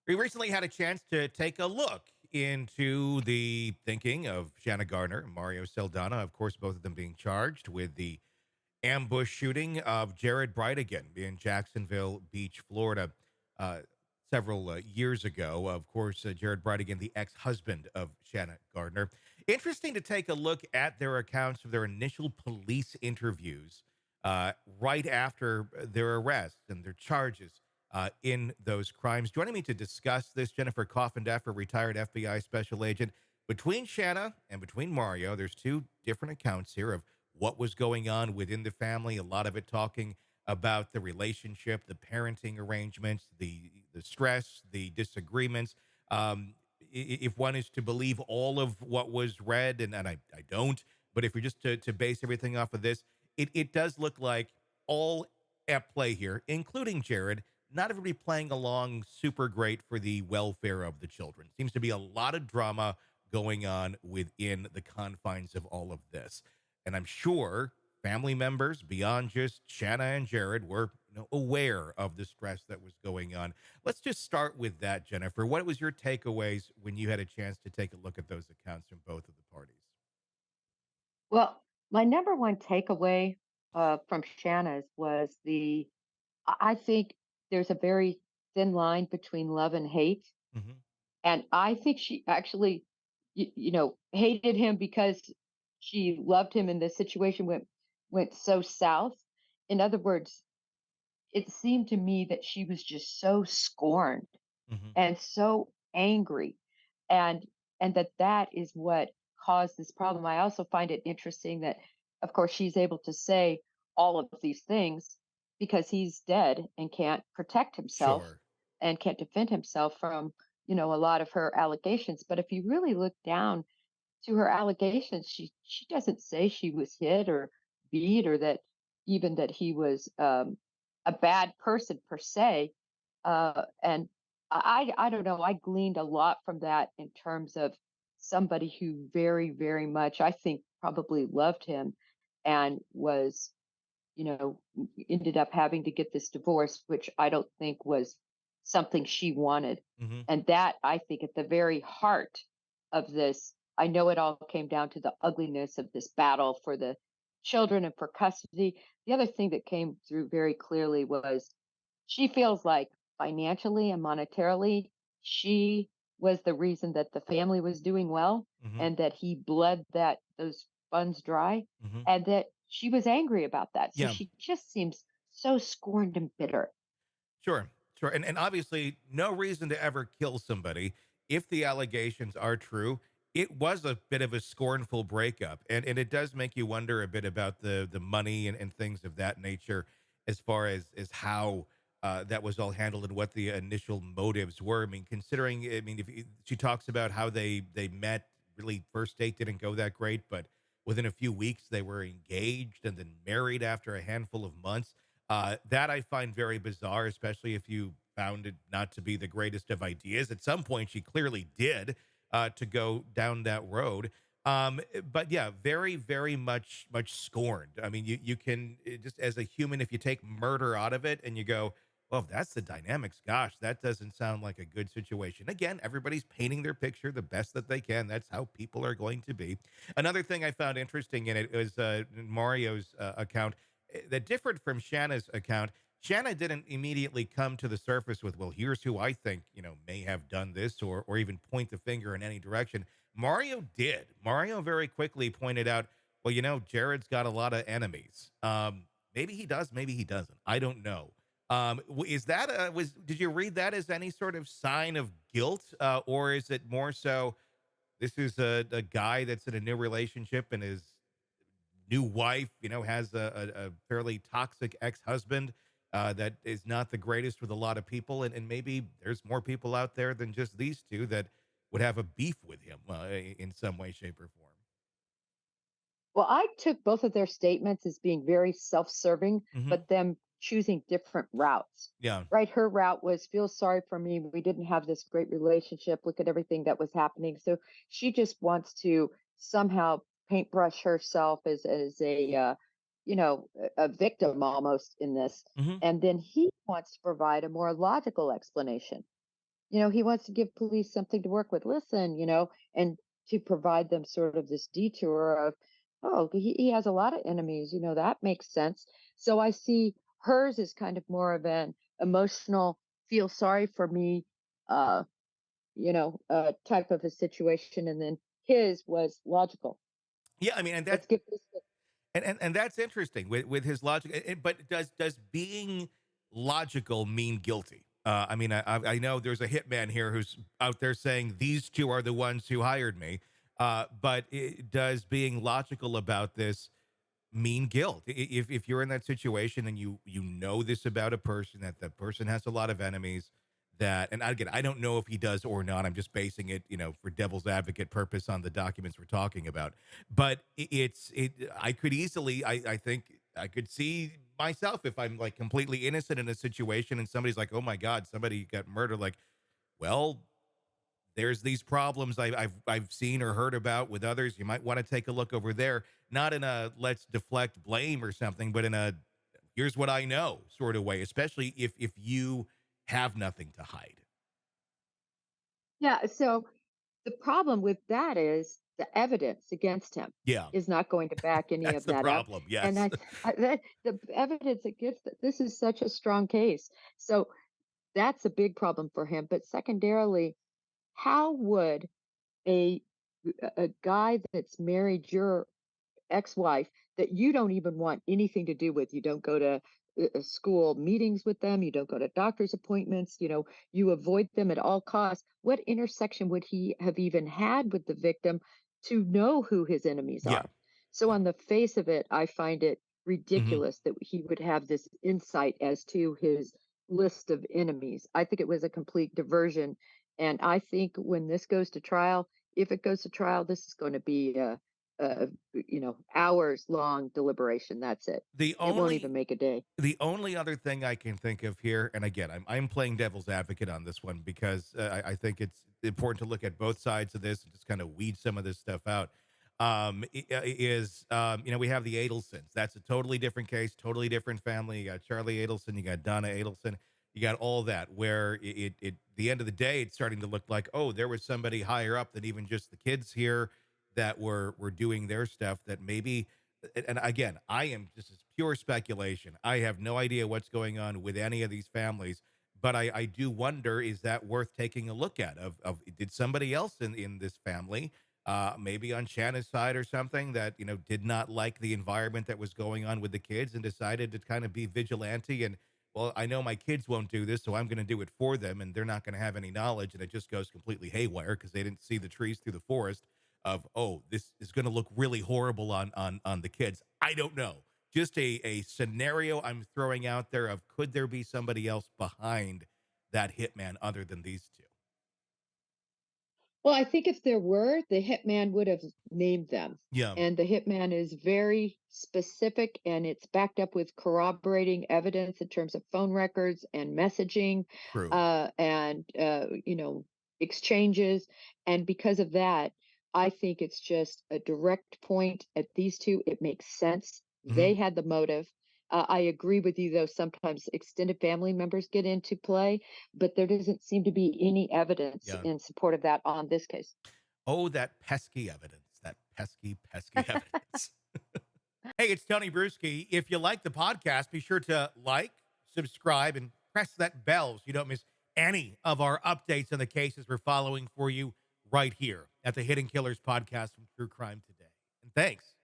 We recently had a chance to take a look into the thinking of Shanna Gardner and Mario Saldana. Of course, both of them being charged with the ambush shooting of Jared Breidigan in Jacksonville Beach, Florida, uh, several years ago. Of course, Jared Breidigan, the ex husband of Shanna Gardner. Interesting to take a look at their accounts of their initial police interviews right after their arrests and their charges in those crimes. Joining me to discuss this, Jennifer Coffindaffer, retired FBI special agent. Between Shanna and between Mario, there's two different accounts here of what was going on within the family. A lot of it talking about the relationship, the parenting arrangements, the stress, the disagreements. If one is to believe all of what was read, and I don't, but if we're just to base everything off of this, it does look like all at play here, including Jared. Not everybody playing along super great for the welfare of the children. Seems to be a lot of drama going on within the confines of all of this. And I'm sure family members beyond just Shanna and Jared were aware of the stress that was going on. Let's just start with that, Jennifer. What was your takeaways when you had a chance to take a look at those accounts from both of the parties? Well, my number one takeaway from Shanna's was I think there's a very thin line between love and hate. Hmm. And I think she actually, hated him because she loved him and the situation went so south. In other words, it seemed to me that she was just so scorned Hmm. and so angry, and that is what caused this problem. I also find it interesting that, of course, she's able to say all of these things because he's dead and can't protect himself Sure. and can't defend himself from a lot of her allegations. But if you really look down to her allegations, she doesn't say she was hit or beat, or that even that he was a bad person per se. And I don't know. I gleaned a lot from that in terms of somebody who very much, I think, probably loved him and was, ended up having to get this divorce, which I don't think was something she wanted. Hmm. And that, I think, at the very heart of this, I know it all came down to the ugliness of this battle for the children and for custody. The other thing that came through very clearly was she feels like financially and monetarily, she was the reason that the family was doing well Hmm. and that he bled those funds dry, Hmm. and that she was angry about that. So Yeah. she just seems so scorned and bitter. Sure, sure. And obviously, no reason to ever kill somebody. If the allegations are true, it was a bit of a scornful breakup. And it does make you wonder a bit about the money and things of that nature, as far as how that was all handled and what the initial motives were. I mean, considering, I mean, she talks about how they met, really, first date didn't go that great, but within a few weeks they were engaged and then married after a handful of months. That I find very bizarre, especially if you found it not to be the greatest of ideas. At some point, she clearly did, to go down that road. But yeah, very much scorned. I mean, you can, just as a human, if you take murder out of it and you go, well, if that's the dynamics, gosh, that doesn't sound like a good situation. Again, everybody's painting their picture the best that they can. That's how people are going to be. Another thing I found interesting in it was Mario's account that differed from Shanna's account. Shanna didn't immediately come to the surface with, well, here's who I think, may have done this, or even point the finger in any direction. Mario did. Mario very quickly pointed out, well, Jared's got a lot of enemies. Maybe he does, maybe he doesn't. I don't know. Is that did you read that as any sort of sign of guilt, or is it more so this is a guy that's in a new relationship and is new wife, has a fairly toxic ex-husband that is not the greatest with a lot of people, and maybe there's more people out there than just these two that would have a beef with him in some way, shape, or form. Well, I took both of their statements as being very self-serving, Hmm. but them choosing different routes. Yeah. Right? Her route was feel sorry for me. We didn't have this great relationship. Look at everything that was happening. So she just wants to somehow paintbrush herself as a victim almost in this. Hmm. And then he wants to provide a more logical explanation. he wants to give police something to work with. Listen, and to provide them sort of this detour of, oh, he has a lot of enemies. That makes sense. So I see hers is kind of more of an emotional, feel sorry for me, uh, type of a situation. And then his was logical. Yeah, I mean, and Let's that get this. and that's interesting with his logic. But does being logical mean guilty? I mean, I know there's a hitman here who's out there saying these two are the ones who hired me. But does being logical about this mean guilt? If you're in that situation and you know this about a person, that the person has a lot of enemies, that, and again, I don't know if he does or not. I'm just basing it, for devil's advocate purpose on the documents we're talking about. But I could easily, I think I could see myself if I'm like completely innocent in a situation and somebody's like, oh my God, somebody got murdered. Like, well, there's these problems I've seen or heard about with others. You might want to take a look over there, not in a let's deflect blame or something, but in a here's what I know sort of way, especially if you have nothing to hide. Yeah. So the problem with that is the evidence against him Yeah, is not going to back any that's of the that up. problem. And Yes. the evidence against this is such a strong case. So that's a big problem for him. But secondarily, how would a a guy that's married your ex-wife that you don't even want anything to do with. You don't go to school meetings with them. You don't go to doctor's appointments. You avoid them at all costs. What intersection would he have even had with the victim to know who his enemies Yeah. are? So, Yeah. on the face of it, I find it Mhm. ridiculous that he would have this insight as to his list of enemies. I think it was a complete diversion. And I think when this goes to trial, if it goes to trial, this is going to be hours long deliberation. That's it. The It won't only even make a day. The only other thing I can think of here, and again, I'm playing devil's advocate on this one because I think it's important to look at both sides of this and just kind of weed some of this stuff out. Is we have the Adelsons. That's a totally different case, totally different family. You got Charlie Adelson, you got Donna Adelson, you got all that. Where the end of the day, it's starting to look like, oh, there was somebody higher up than even just the kids here that were doing their stuff. That maybe, and again, I am just as pure speculation. I have no idea what's going on with any of these families, but I do wonder, is that worth taking a look at? Of did somebody else in this family, maybe on Shanna's side or something, that did not like the environment that was going on with the kids and decided to kind of be vigilante and, well, I know my kids won't do this, so I'm going to do it for them, and they're not going to have any knowledge, and it just goes completely haywire because they didn't see the trees through the forest of, oh, this is going to look really horrible on the kids. I don't know. Just a scenario I'm throwing out there of, could there be somebody else behind that hitman other than these two? Well, I think if there were, the hitman would have named them. Yeah, And the hitman is very specific and it's backed up with corroborating evidence in terms of phone records and messaging true. and, exchanges. And because of that, I think it's just a direct point at these two. It makes sense. Hmm. They had the motive. I agree with you, though, sometimes extended family members get into play, but there doesn't seem to be any evidence Yeah. in support of that on this case. Oh, that pesky evidence. That pesky evidence. Hey, it's Tony Brueski. If you like the podcast, be sure to like, subscribe, and press that bell so you don't miss any of our updates on the cases we're following for you right here at the Hidden Killers podcast from True Crime Today. And thanks